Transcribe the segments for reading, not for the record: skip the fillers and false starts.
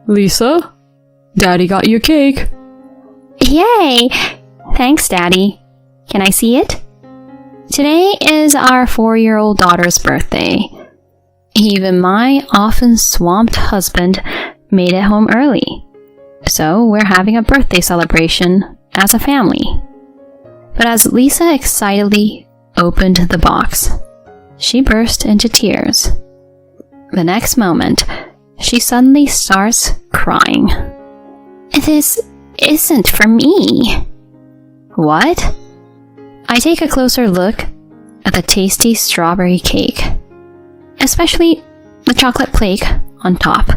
Lisa, Daddy got you cake. Yay! Thanks, Daddy. Can I see it? Today is our 4-year-old daughter's birthday. Even my often swamped husband made it home early. So we're having a birthday celebration as a family. But as Lisa excitedly opened the box, she burst into tears. The next moment, she suddenly starts crying. This isn't for me. What? I take a closer look at the tasty strawberry cake, especially the chocolate flake on top.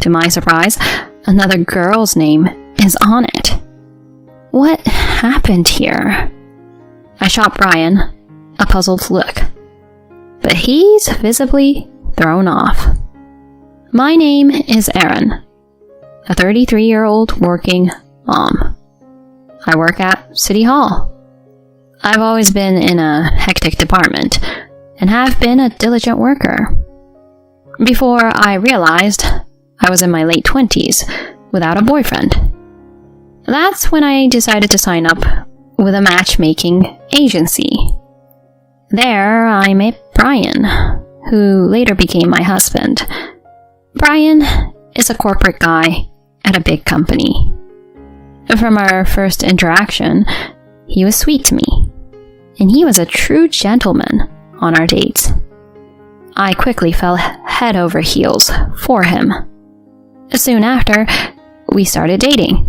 To my surprise, another girl's name is on it. What happened here? I shot Brian a puzzled look, but he's visibly thrown off. My name is Erin, a 33-year-old working mom. I work at City Hall. I've always been in a hectic department and have been a diligent worker. Before I realized I was in my late 20s without a boyfriend. That's when I decided to sign up with a matchmaking agency. There, I met Brian, who later became my husband. Brian is a corporate guy at a big company. From our first interaction, he was sweet to me, and he was a true gentleman on our dates. I quickly fell head over heels for him. Soon after, we started dating,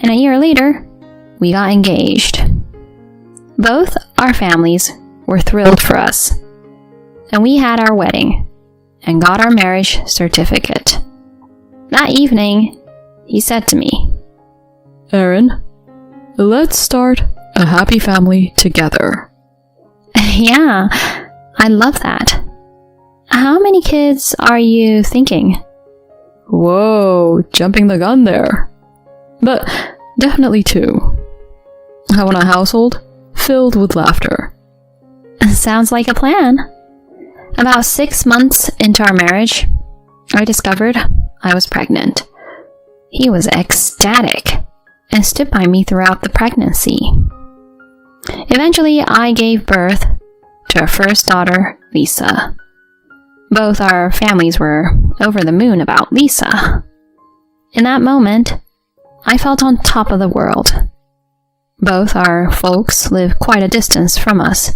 and a year later, we got engaged. Both our families were thrilled for us, and we had our wedding and got our marriage certificate. That evening, he said to me, Erin, let's start a happy family together. Yeah, I love that. How many kids are you thinking? Whoa, jumping the gun there. But definitely 2. I want a household filled with laughter. Sounds like a plan. About 6 months into our marriage, I discovered I was pregnant. He was ecstatic and stood by me throughout the pregnancy. Eventually, I gave birth to our first daughter, Lisa. Both our families were over the moon about Lisa. In that moment, I felt on top of the world. Both our folks live quite a distance from us,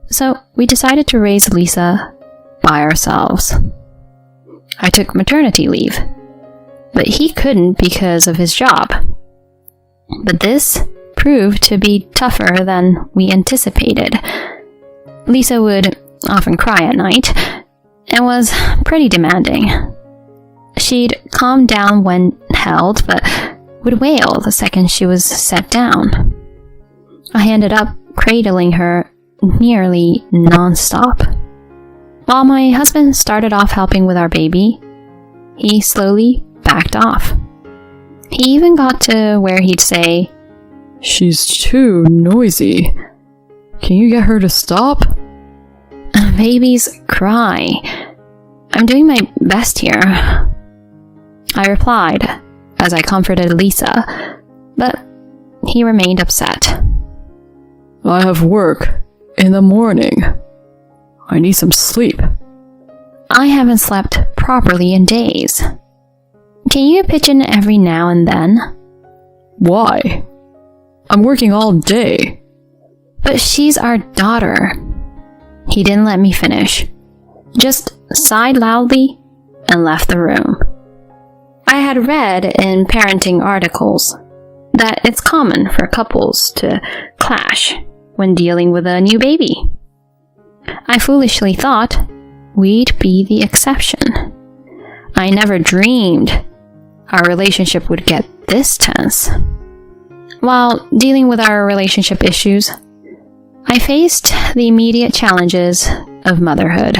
so we decided to raise Lisa by ourselves. I took maternity leave, but he couldn't because of his job. But this proved to be tougher than we anticipated. Lisa would often cry at night and was pretty demanding. She'd calm down when held, but would wail the second she was set down. I ended up cradling her nearly non-stop. While my husband started off helping with our baby, he slowly backed off. He even got to where he'd say, She's too noisy. Can you get her to stop? Babies cry. I'm doing my best here, I replied as I comforted Lisa, but he remained upset. I have work in the morning. I need some sleep. I haven't slept properly in days. Can you pitch in every now and then? Why? I'm working all day. But she's our daughter. He didn't let me finish, just sighed loudly and left the room. I had read in parenting articles that it's common for couples to clash when dealing with a new baby. I foolishly thought we'd be the exception. I never dreamed our relationship would get this tense. While dealing with our relationship issues, I faced the immediate challenges of motherhood.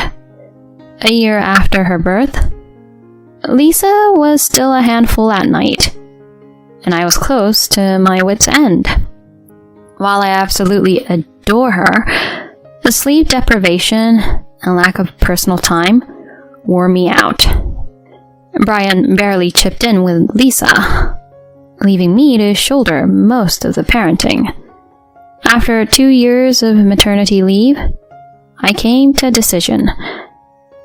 A year after her birth, Lisa was still a handful at night, and I was close to my wit's end. While I absolutely adore her, the sleep deprivation and lack of personal time wore me out. Brian barely chipped in with Lisa, leaving me to shoulder most of the parenting. After 2 years of maternity leave, I came to a decision.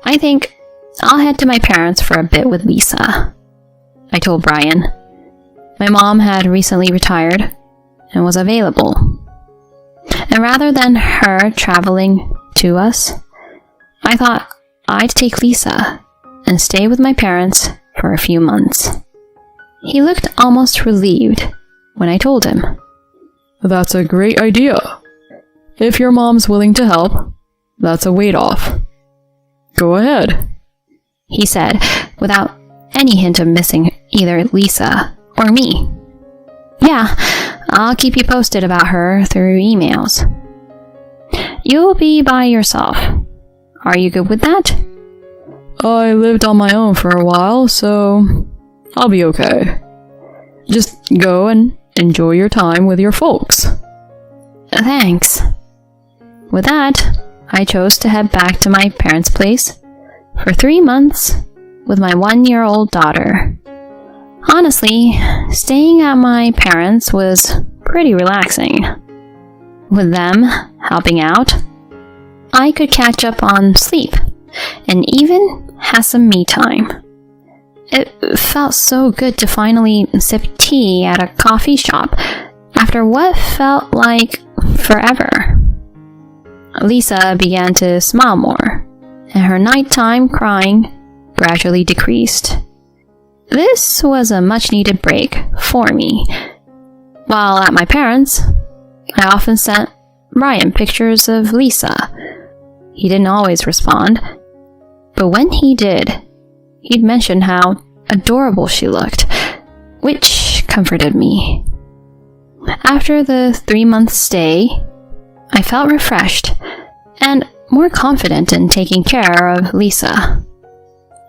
I think I'll head to my parents for a bit with Lisa, I told Brian. My mom had recently retired and was available. And rather than her traveling to us, I thought I'd take Lisa and stay with my parents for a few months. He looked almost relieved when I told him. That's a great idea. If your mom's willing to help, that's a weight off. Go ahead, he said, without any hint of missing either Lisa or me. Yeah, I'll keep you posted about her through emails. You'll be by yourself. Are you good with that? I lived on my own for a while, so I'll be okay. Just go and enjoy your time with your folks. Thanks. With that, I chose to head back to my parents' place for 3 months with my 1-year-old daughter. Honestly, staying at my parents' was pretty relaxing. With them helping out, I could catch up on sleep and even have some me time. It felt so good to finally sip tea at a coffee shop after what felt like forever. Lisa began to smile more, and her nighttime crying gradually decreased. This was a much-needed break for me. While at my parents', I often sent Brian pictures of Lisa. He didn't always respond, but when he did, he'd mention how adorable she looked, which comforted me. After the 3-month stay, I felt refreshed and more confident in taking care of Lisa.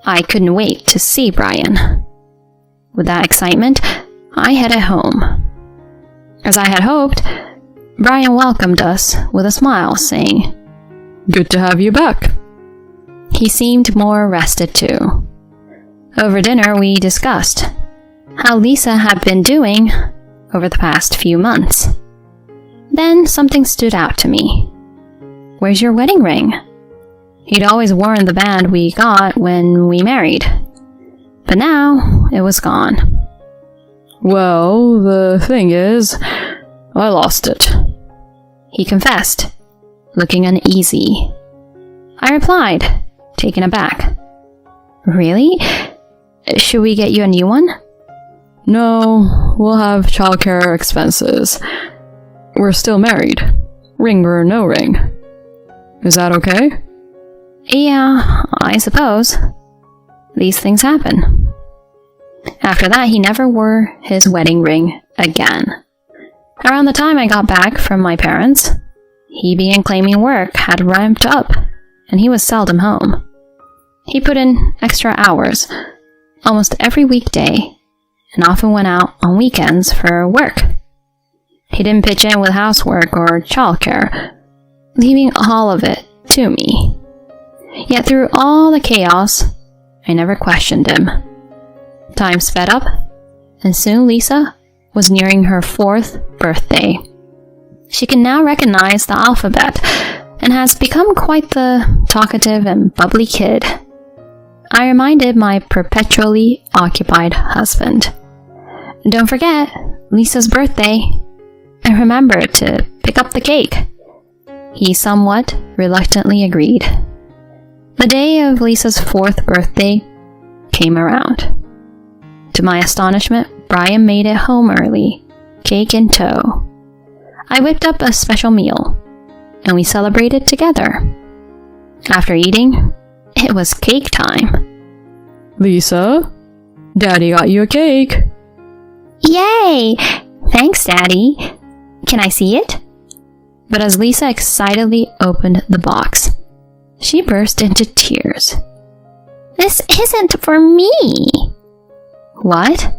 I couldn't wait to see Brian. With that excitement, I headed home. As I had hoped, Brian welcomed us with a smile, saying, "Good to have you back." He seemed more rested too. Over dinner, we discussed how Lisa had been doing over the past few months. Then something stood out to me. "Where's your wedding ring?" He'd always worn the band we got when we married, but now it was gone. "Well, the thing is, I lost it," he confessed, looking uneasy. I replied, taken aback. "Really? Should we get you a new one?" "No, we'll have childcare expenses. We're still married, ring or no ring. Is that okay?" "Yeah, I suppose. These things happen." After that, he never wore his wedding ring again. Around the time I got back from my parents, he began claiming work had ramped up, and he was seldom home. He put in extra hours almost every weekday, and often went out on weekends for work. He didn't pitch in with housework or childcare, leaving all of it to me. Yet through all the chaos, I never questioned him. Time sped up, and soon Lisa was nearing her 4th birthday. She can now recognize the alphabet and has become quite the talkative and bubbly kid. I reminded my perpetually occupied husband, "Don't forget, Lisa's birthday, and remember to pick up the cake." He somewhat reluctantly agreed. The day of Lisa's 4th birthday came around. To my astonishment, Brian made it home early, cake in tow. I whipped up a special meal, and we celebrated together. After eating, it was cake time. "Lisa, Daddy got you a cake." "Yay! Thanks, Daddy. Can I see it?" But as Lisa excitedly opened the box, she burst into tears. "This isn't for me!" "What?"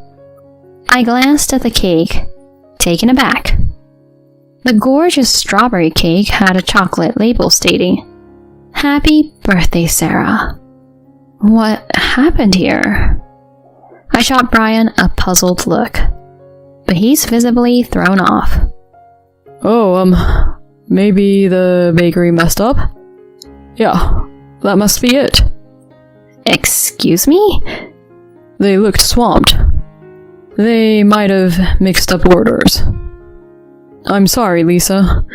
I glanced at the cake, taken aback. The gorgeous strawberry cake had a chocolate label stating, "Happy birthday, Sarah." What happened here? I shot Brian a puzzled look, but he's visibly thrown off. Oh, maybe the bakery messed up? Yeah, that must be it. Excuse me? They looked swamped. They might have mixed up orders. I'm sorry, Lisa.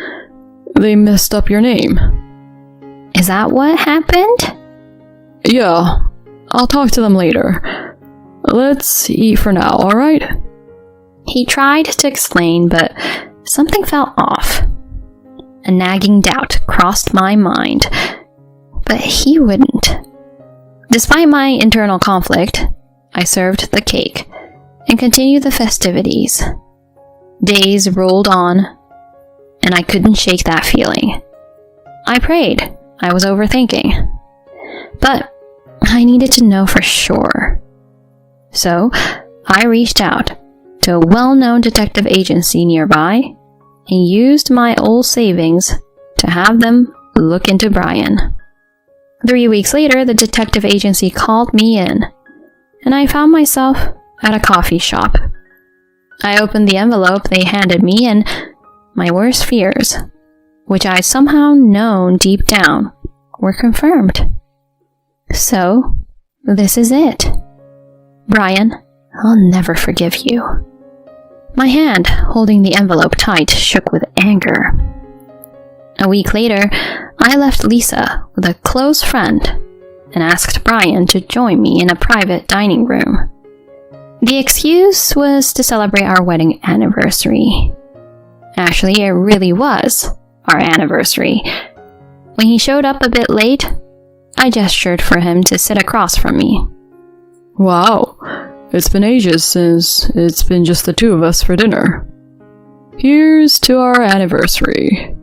They messed up your name. Is that what happened? Yeah, I'll talk to them later. Let's eat for now, alright? He tried to explain, but something felt off. A nagging doubt crossed my mind, but he wouldn't. Despite my internal conflict, I served the cake and continued the festivities. Days rolled on, and I couldn't shake that feeling. I prayed I was overthinking, but I needed to know for sure. So I reached out to a well-known detective agency nearby and used my old savings to have them look into Brian. 3 weeks later, the detective agency called me in, and I found myself at a coffee shop. I opened the envelope they handed me, and my worst fears, which I'd somehow known deep down, were confirmed. So, this is it. Brian, I'll never forgive you. My hand, holding the envelope tight, shook with anger. A week later, I left Lisa with a close friend and asked Brian to join me in a private dining room. The excuse was to celebrate our wedding anniversary. Actually, it really was our anniversary. When he showed up a bit late, I gestured for him to sit across from me. Wow, it's been ages since it's been just the two of us for dinner. Here's to our anniversary,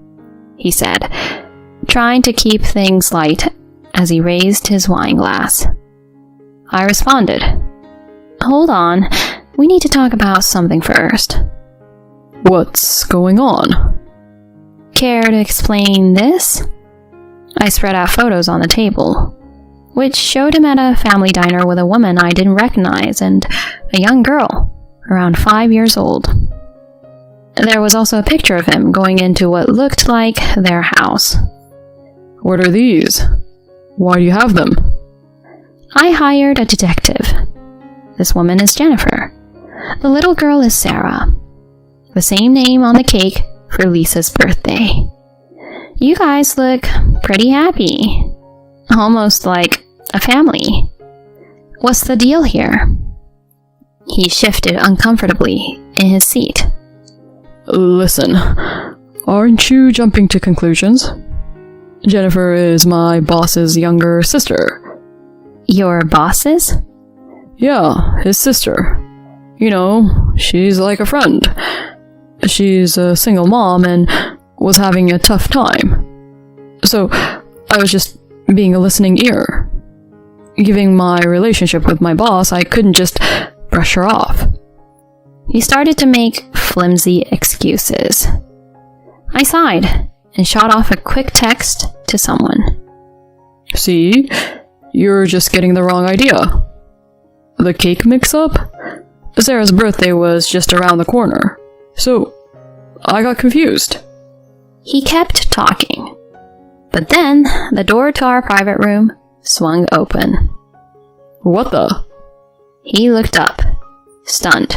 he said, trying to keep things light as he raised his wine glass. I responded, Hold on, we need to talk about something first. What's going on? Care to explain this? I spread out photos on the table, which showed him at a family diner with a woman I didn't recognize and a young girl, around 5 years old. There was also a picture of him going into what looked like their house. What are these? Why do you have them? I hired a detective. This woman is Jennifer. The little girl is Sarah. The same name on the cake for Lisa's birthday. You guys look pretty happy. Almost like a family. What's the deal here? He shifted uncomfortably in his seat. Listen, aren't you jumping to conclusions? Jennifer is my boss's younger sister. Your boss's? Yeah, his sister. You know, she's like a friend. She's a single mom and was having a tough time. So, I was just being a listening ear. Given my relationship with my boss, I couldn't just brush her off. He started to make flimsy excuses. I sighed and shot off a quick text to someone. See? You're just getting the wrong idea. The cake mix-up? Sarah's birthday was just around the corner. So, I got confused. He kept talking. But then, the door to our private room swung open. What the? He looked up, stunned.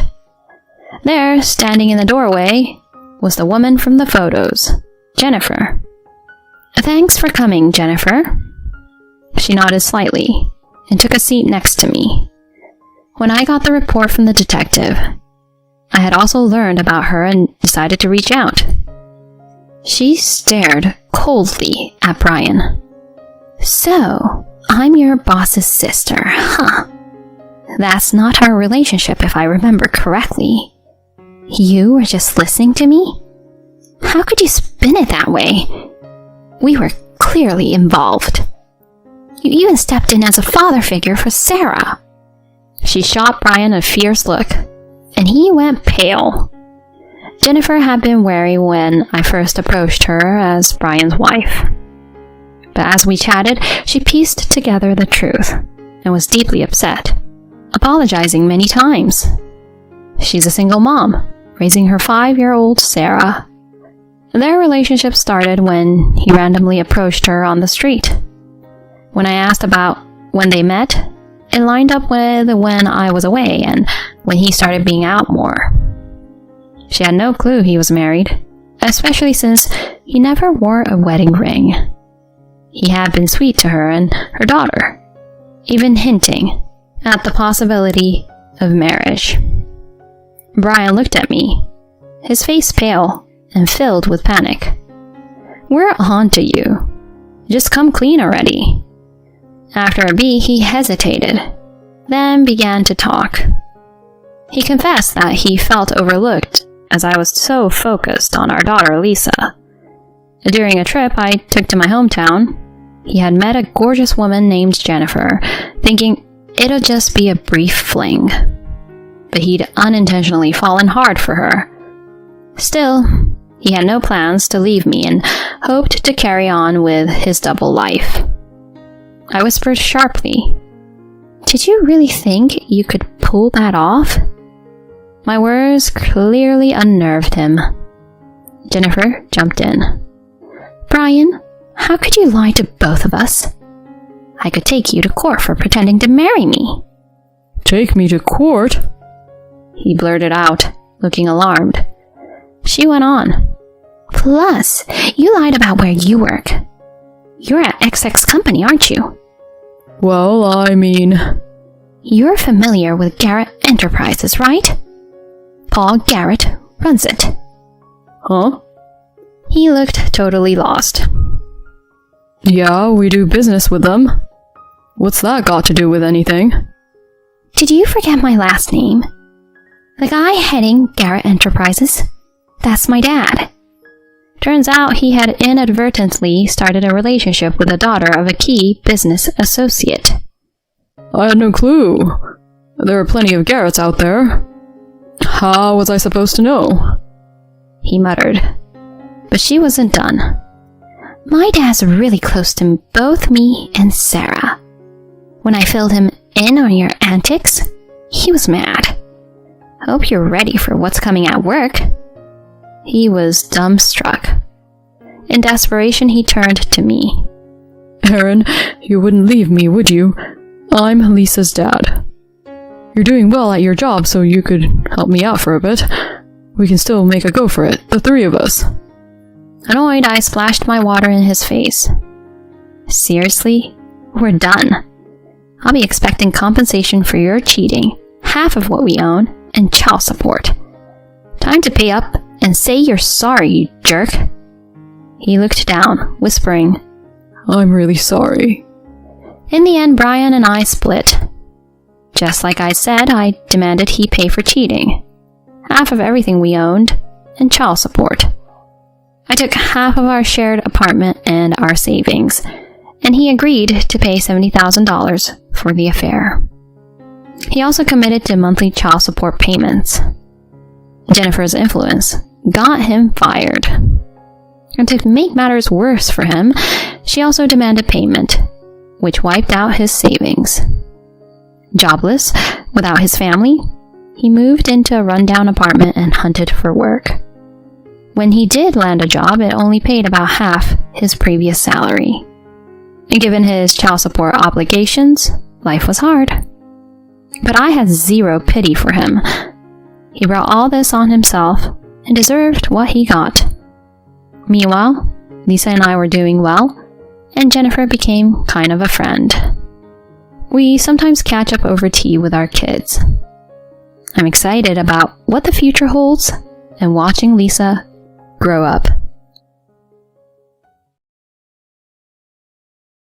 There, standing in the doorway, was the woman from the photos, Jennifer. Thanks for coming, Jennifer. She nodded slightly and took a seat next to me. When I got the report from the detective, I had also learned about her and decided to reach out. She stared coldly at Brian. So, I'm your boss's sister, huh? That's not our relationship if I remember correctly. You were just listening to me? How could you spin it that way? We were clearly involved. You even stepped in as a father figure for Sarah. She shot Brian a fierce look, and he went pale. Jennifer had been wary when I first approached her as Brian's wife. But as we chatted, she pieced together the truth and was deeply upset. apologizing many times. She's a single mom, raising her 5-year-old Sarah. Their relationship started when he randomly approached her on the street. When I asked about when they met, it lined up with when I was away and when he started being out more. She had no clue he was married, especially since he never wore a wedding ring. He had been sweet to her and her daughter, even hinting at the possibility of marriage. Brian looked at me, his face pale and filled with panic. "We're on to you. Just come clean already." After a beat, he hesitated, then began to talk. He confessed that he felt overlooked as I was so focused on our daughter Lisa. During a trip I took to my hometown, he had met a gorgeous woman named Jennifer, thinking it'll just be a brief fling. But he'd unintentionally fallen hard for her. Still, he had no plans to leave me and hoped to carry on with his double life. I whispered sharply, "Did you really think you could pull that off?" My words clearly unnerved him. Jennifer jumped in. "Brian, how could you lie to both of us? I could take you to court for pretending to marry me." "Take me to court?" he blurted out, looking alarmed. She went on. "Plus, you lied about where you work. You're at XX Company, aren't you?" "Well, I mean..." "You're familiar with Garrett Enterprises, right? Paul Garrett runs it." "Huh?" He looked totally lost. "Yeah, we do business with them. What's that got to do with anything?" "Did you forget my last name? The guy heading Garrett Enterprises? That's my dad." Turns out he had inadvertently started a relationship with the daughter of a key business associate. "I had no clue. There are plenty of Garretts out there. How was I supposed to know?" he muttered. But she wasn't done. "My dad's really close to both me and Sarah. When I filled him in on your antics, he was mad. Hope you're ready for what's coming at work." He was dumbstruck. In desperation, he turned to me. "Aaron, you wouldn't leave me, would you? I'm Lisa's dad. You're doing well at your job, so you could help me out for a bit. We can still make a go for it, the three of us." Annoyed, I splashed my water in his face. "Seriously? We're done. I'll be expecting compensation for your cheating, half of what we own, and child support. Time to pay up and say you're sorry, you jerk." He looked down, whispering, "I'm really sorry." In the end, Brian and I split. Just like I said, I demanded he pay for cheating, half of everything we owned, and child support. I took half of our shared apartment and our savings, and he agreed to pay $70,000 for the affair. He also committed to monthly child support payments. Jennifer's influence got him fired. And to make matters worse for him, she also demanded payment, which wiped out his savings. Jobless, without his family, he moved into a rundown apartment and hunted for work. When he did land a job, it only paid about half his previous salary. And given his child support obligations, life was hard. But I had zero pity for him. He brought all this on himself and deserved what he got. Meanwhile, Lisa and I were doing well, and Jennifer became kind of a friend. We sometimes catch up over tea with our kids. I'm excited about what the future holds and watching Lisa grow up.